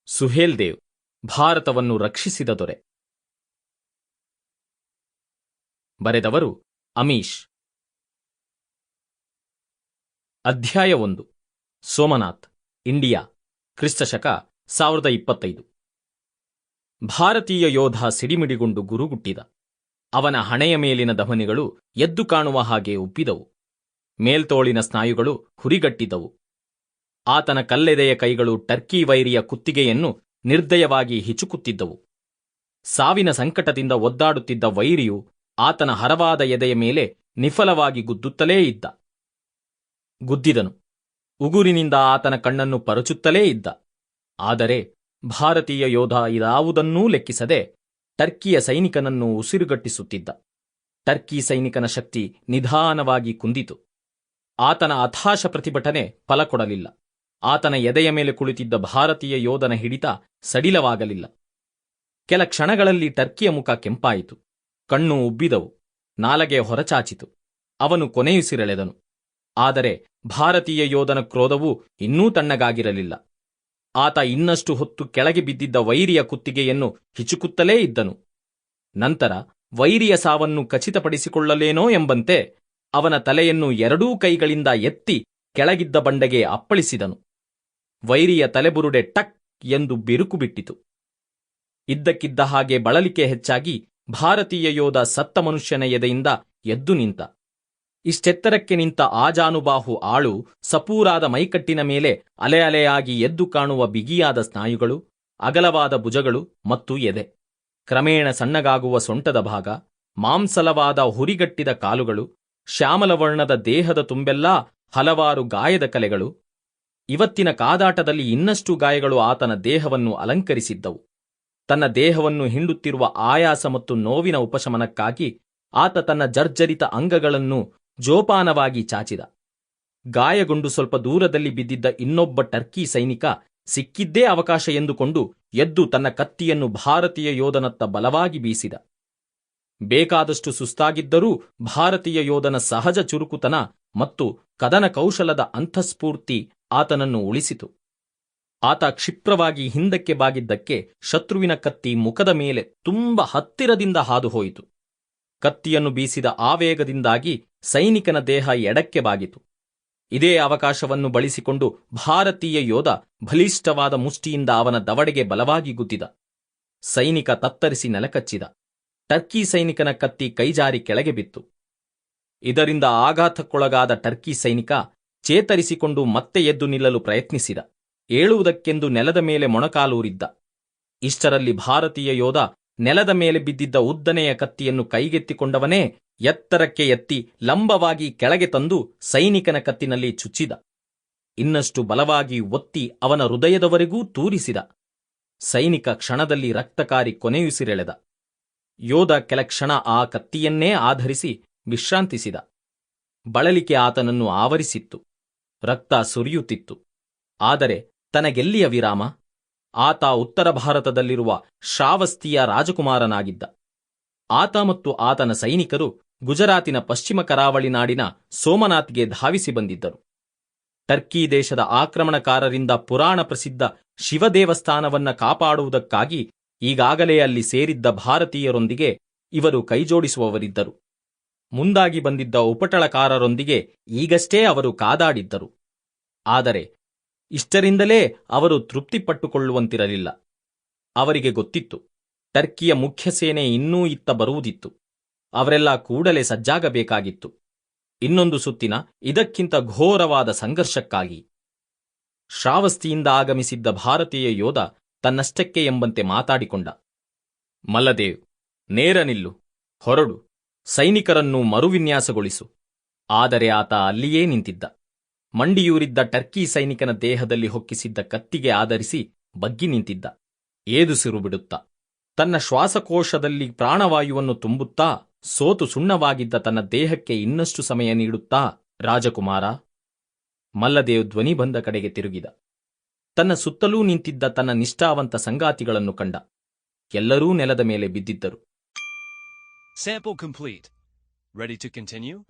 ಸುಹೇಲ್ ದೇವ್ ಭಾರತವನ್ನು ರಕ್ಷಿಸಿದ ದೊರೆ. ಬರೆದವರು ಅಮೀಶ್. ಅಧ್ಯಾಯ 1. ಸೋಮನಾಥ್, ಇಂಡಿಯಾ, ಕ್ರಿಸ್ತಶಕ 1025. ಭಾರತೀಯ ಯೋಧ ಸಿಡಿಮಿಡಿಗೊಂಡು ಗುರುಗುಟ್ಟಿದ. ಅವನ ಹಣೆಯ ಮೇಲಿನ ಧಮನಿಗಳು ಎದ್ದು ಕಾಣುವ ಹಾಗೆ ಉಬ್ಬಿದವು. ಮೇಲ್ತೋಳಿನ ಸ್ನಾಯುಗಳು ಹುರಿಗಟ್ಟಿದ್ದವು. ಆತನ ಕಲ್ಲೆದೆಯ ಕೈಗಳು ಟರ್ಕಿ ವೈರಿಯ ಕುತ್ತಿಗೆಯನ್ನು ನಿರ್ದಯವಾಗಿ ಹಿಚುಕುತ್ತಿದ್ದವು. ಸಾವಿನ ಸಂಕಟದಿಂದ ಒದ್ದಾಡುತ್ತಿದ್ದ ವೈರಿಯು ಆತನ ಹರವಾದ ಎದೆಯ ಮೇಲೆ ನಿಫಲವಾಗಿ ಗುದ್ದುತ್ತಲೇ ಇದ್ದ. ಗುದ್ದಿದನು. ಉಗುರಿನಿಂದ ಆತನ ಕಣ್ಣನ್ನು ಪರಚುತ್ತಲೇ ಇದ್ದ. ಆದರೆ ಭಾರತೀಯ ಯೋಧ ಇದಾವುದನ್ನೂ ಲೆಕ್ಕಿಸದೆ ಟರ್ಕಿಯ ಸೈನಿಕನನ್ನು ಉಸಿರುಗಟ್ಟಿಸುತ್ತಿದ್ದ. ಟರ್ಕಿ ಸೈನಿಕನ ಶಕ್ತಿ ನಿಧಾನವಾಗಿ ಕುಂದಿತು. ಆತನ ಅಥಾಶ ಪ್ರತಿಭಟನೆ ಫಲಕೊಡಲಿಲ್ಲ. ಆತನ ಎದೆಯ ಮೇಲೆ ಕುಳಿತಿದ್ದ ಭಾರತೀಯ ಯೋಧನ ಹಿಡಿತ ಸಡಿಲವಾಗಲಿಲ್ಲ. ಕೆಲ ಕ್ಷಣಗಳಲ್ಲಿ ಟರ್ಕಿಯ ಮುಖ ಕೆಂಪಾಯಿತು. ಕಣ್ಣು ಉಬ್ಬಿದವು. ನಾಲಗೆ ಹೊರಚಾಚಿತು. ಅವನು ಕೊನೆಯುಸಿರೆಳೆದನು. ಆದರೆ ಭಾರತೀಯ ಯೋಧನ ಕ್ರೋಧವು ಇನ್ನೂ ತಣ್ಣಗಾಗಿರಲಿಲ್ಲ. ಆತ ಇನ್ನಷ್ಟು ಹೊತ್ತು ಕೆಳಗೆ ಬಿದ್ದಿದ್ದ ವೈರಿಯ ಕುತ್ತಿಗೆಯನ್ನು ಹಿಚುಕುತ್ತಲೇ ಇದ್ದನು. ನಂತರ ವೈರಿಯ ಸಾವನ್ನು ಖಚಿತಪಡಿಸಿಕೊಳ್ಳಲೇನೋ ಎಂಬಂತೆ ಅವನ ತಲೆಯನ್ನು ಎರಡೂ ಕೈಗಳಿಂದ ಎತ್ತಿ ಕೆಳಗಿದ್ದ ಬಂಡೆಗೆ ಅಪ್ಪಳಿಸಿದನು. ವೈರಿಯ ತಲೆಬುರುಡೆ ಟಕ್ ಎಂದು ಬಿರುಕು ಬಿಟ್ಟಿತು. ಇದ್ದಕ್ಕಿದ್ದ ಹಾಗೆ ಬಳಲಿಕೆ ಹೆಚ್ಚಾಗಿ ಭಾರತೀಯ ಯೋಧ ಸತ್ತ ಮನುಷ್ಯನ ಎದೆಯಿಂದ ಎದ್ದು ನಿಂತ. ಇಷ್ಟೆತ್ತರಕ್ಕೆ ನಿಂತ ಆಜಾನುಬಾಹು ಆಳು ಸಪೂರಾದ ಮೈಕಟ್ಟಿನ ಮೇಲೆ ಅಲೆ ಅಲೆಯಾಗಿ ಎದ್ದು ಕಾಣುವ ಬಿಗಿಯಾದ ಸ್ನಾಯುಗಳು, ಅಗಲವಾದ ಭುಜಗಳು ಮತ್ತು ಎದೆ, ಕ್ರಮೇಣ ಸಣ್ಣಗಾಗುವ ಸೊಂಟದ ಭಾಗ, ಮಾಂಸಲವಾದ ಹುರಿಗಟ್ಟಿದ ಕಾಲುಗಳು, ಶ್ಯಾಮಲವರ್ಣದ ದೇಹದ ತುಂಬೆಲ್ಲಾ ಹಲವಾರು ಗಾಯದ ಕಲೆಗಳು. ಇವತ್ತಿನ ಕಾದಾಟದಲ್ಲಿ ಇನ್ನಷ್ಟು ಗಾಯಗಳು ಆತನ ದೇಹವನ್ನು ಅಲಂಕರಿಸಿದ್ದವು. ತನ್ನ ದೇಹವನ್ನು ಹಿಂಡುತ್ತಿರುವ ಆಯಾಸ ಮತ್ತು ನೋವಿನ ಉಪಶಮನಕ್ಕಾಗಿ ಆತ ತನ್ನ ಜರ್ಜರಿತ ಅಂಗಗಳನ್ನು ಜೋಪಾನವಾಗಿ ಚಾಚಿದ. ಗಾಯಗೊಂಡು ಸ್ವಲ್ಪ ದೂರದಲ್ಲಿ ಬಿದ್ದಿದ್ದ ಇನ್ನೊಬ್ಬ ಟರ್ಕಿ ಸೈನಿಕ ಸಿಕ್ಕಿದ್ದೇ ಅವಕಾಶ ಎಂದುಕೊಂಡು ಎದ್ದು ತನ್ನ ಕತ್ತಿಯನ್ನು ಭಾರತೀಯ ಯೋಧನತ್ತ ಬಲವಾಗಿ ಬೀಸಿದ. ಬೇಕಾದಷ್ಟು ಸುಸ್ತಾಗಿದ್ದರೂ ಭಾರತೀಯ ಯೋಧನ ಸಹಜ ಚುರುಕುತನ ಮತ್ತು ಕದನ ಕೌಶಲದ ಅಂತಃಸ್ಫೂರ್ತಿ ಆತನನ್ನು ಉಳಿಸಿತು. ಆತ ಕ್ಷಿಪ್ರವಾಗಿ ಹಿಂದಕ್ಕೆ ಬಾಗಿದ್ದಕ್ಕೆ ಶತ್ರುವಿನ ಕತ್ತಿ ಮುಖದ ಮೇಲೆ ತುಂಬ ಹತ್ತಿರದಿಂದ ಹಾದುಹೋಯಿತು. ಕತ್ತಿಯನ್ನು ಬೀಸಿದ ಆವೇಗದಿಂದಾಗಿ ಸೈನಿಕನ ದೇಹ ಎಡಕ್ಕೆ ಬಾಗಿತು. ಇದೇ ಅವಕಾಶವನ್ನು ಬಳಸಿಕೊಂಡು ಭಾರತೀಯ ಯೋಧ ಬಲಿಷ್ಠವಾದ ಮುಷ್ಟಿಯಿಂದ ಅವನ ದವಡೆಗೆ ಬಲವಾಗಿ ಗುದ್ದಿದ. ಸೈನಿಕ ತತ್ತರಿಸಿ ನೆಲಕಚ್ಚಿದ. ಟರ್ಕಿ ಸೈನಿಕನ ಕತ್ತಿ ಕೈಜಾರಿ ಕೆಳಗೆ ಬಿತ್ತು. ಇದರಿಂದ ಆಘಾತಕ್ಕೊಳಗಾದ ಟರ್ಕಿ ಸೈನಿಕ ಚೇತರಿಸಿಕೊಂಡು ಮತ್ತೆ ಎದ್ದು ನಿಲ್ಲಲು ಪ್ರಯತ್ನಿಸಿದ. ಏಳುವುದಕ್ಕೆಂದು ನೆಲದ ಮೇಲೆ ಮೊಣಕಾಲೂರಿದ್ದ. ಇಷ್ಟರಲ್ಲಿ ಭಾರತೀಯ ಯೋಧ ನೆಲದ ಮೇಲೆ ಬಿದ್ದಿದ್ದ ಉದ್ದನೆಯ ಕತ್ತಿಯನ್ನು ಕೈಗೆತ್ತಿಕೊಂಡವನೇ ಎತ್ತರಕ್ಕೆ ಎತ್ತಿ ಲಂಬವಾಗಿ ಕೆಳಗೆ ತಂದು ಸೈನಿಕನ ಕತ್ತಿನಲ್ಲಿ ಚುಚ್ಚಿದ. ಇನ್ನಷ್ಟು ಬಲವಾಗಿ ಒತ್ತಿ ಅವನ ಹೃದಯದವರೆಗೂ ತೂರಿಸಿದ. ಸೈನಿಕ ಕ್ಷಣದಲ್ಲಿ ರಕ್ತಕಾರಿ ಕೊನೆಯುಸಿರೆಳೆದ. ಯೋಧ ಕೆಲ ಕ್ಷಣ ಆ ಕತ್ತಿಯನ್ನೇ ಆಧರಿಸಿ ವಿಶ್ರಾಂತಿಸಿದ. ಬಳಲಿಕೆ ಆತನನ್ನು ಆವರಿಸಿತ್ತು. ರಕ್ತ ಸುರಿಯುತ್ತಿತ್ತು. ಆದರೆ ತನಗೆಲ್ಲಿಯ ವಿರಾಮ? ಆತ ಉತ್ತರ ಭಾರತದಲ್ಲಿರುವ ಶ್ರಾವಸ್ತಿಯ ರಾಜಕುಮಾರನಾಗಿದ್ದ. ಆತ ಮತ್ತು ಆತನ ಸೈನಿಕರು ಗುಜರಾತಿನ ಪಶ್ಚಿಮ ಕರಾವಳಿ ನಾಡಿನ ಸೋಮನಾಥ್ಗೆ ಧಾವಿಸಿ ಬಂದಿದ್ದರು. ಟರ್ಕಿ ದೇಶದ ಆಕ್ರಮಣಕಾರರಿಂದ ಪುರಾಣ ಪ್ರಸಿದ್ಧ ಶಿವದೇವಸ್ಥಾನವನ್ನ ಕಾಪಾಡುವುದಕ್ಕಾಗಿ ಈಗಾಗಲೇ ಅಲ್ಲಿ ಸೇರಿದ್ದ ಭಾರತೀಯರೊಂದಿಗೆ ಇವರು ಕೈಜೋಡಿಸುವವರಿದ್ದರು. ಮುಂದಾಗಿ ಬಂದಿದ್ದ ಉಪಟಳಕಾರರೊಂದಿಗೆ ಈಗಷ್ಟೇ ಅವರು ಕಾದಾಡಿದ್ದರು. ಆದರೆ ಇಷ್ಟರಿಂದಲೇ ಅವರು ತೃಪ್ತಿಪಟ್ಟುಕೊಳ್ಳುವಂತಿರಲಿಲ್ಲ. ಅವರಿಗೆ ಗೊತ್ತಿತ್ತು, ಟರ್ಕಿಯ ಮುಖ್ಯ ಸೇನೆ ಇನ್ನೂ ಇತ್ತ ಬರುವುದಿತ್ತು. ಅವರೆಲ್ಲ ಕೂಡಲೇ ಸಜ್ಜಾಗಬೇಕಾಗಿತ್ತು, ಇನ್ನೊಂದು ಸುತ್ತಿನ ಇದಕ್ಕಿಂತ ಘೋರವಾದ ಸಂಘರ್ಷಕ್ಕಾಗಿ. ಶ್ರಾವಸ್ತಿಯಿಂದ ಆಗಮಿಸಿದ್ದ ಭಾರತೀಯ ಯೋಧ ತನ್ನಷ್ಟಕ್ಕೆ ಎಂಬಂತೆ ಮಾತಾಡಿಕೊಂಡ. ಮಲ್ಲದೇವ್, ನೇರ ನಿಲ್ಲು, ಹೊರಡು, ಸೈನಿಕರನ್ನು ಮರುವಿನ್ಯಾಸಗೊಳಿಸು. ಆದರೆ ಆತ ಅಲ್ಲಿಯೇ ನಿಂತಿದ್ದ. ಮಂಡಿಯೂರಿದ್ದ ಟರ್ಕಿ ಸೈನಿಕನ ದೇಹದಲ್ಲಿ ಹೊಕ್ಕಿಸಿದ್ದ ಕತ್ತಿಗೆ ಆಧರಿಸಿ ಬಗ್ಗಿ ನಿಂತಿದ್ದ. ಏದುಸಿರು ಬಿಡುತ್ತಾ, ತನ್ನ ಶ್ವಾಸಕೋಶದಲ್ಲಿ ಪ್ರಾಣವಾಯುವನ್ನು ತುಂಬುತ್ತಾ, ಸೋತು ಸುಣ್ಣವಾಗಿದ್ದ ತನ್ನ ದೇಹಕ್ಕೆ ಇನ್ನಷ್ಟು ಸಮಯ ನೀಡುತ್ತಾ, ರಾಜಕುಮಾರ. ಮಲ್ಲದೇವ್ ಧ್ವನಿ ಬಂದ ಕಡೆಗೆ ತಿರುಗಿದ. ತನ್ನ ಸುತ್ತಲೂ ನಿಂತಿದ್ದ ತನ್ನ ನಿಷ್ಠಾವಂತ ಸಂಗಾತಿಗಳನ್ನು ಕಂಡ. ಎಲ್ಲರೂ ನೆಲದ ಮೇಲೆ ಬಿದ್ದಿದ್ದರು. Sample complete. Ready to continue?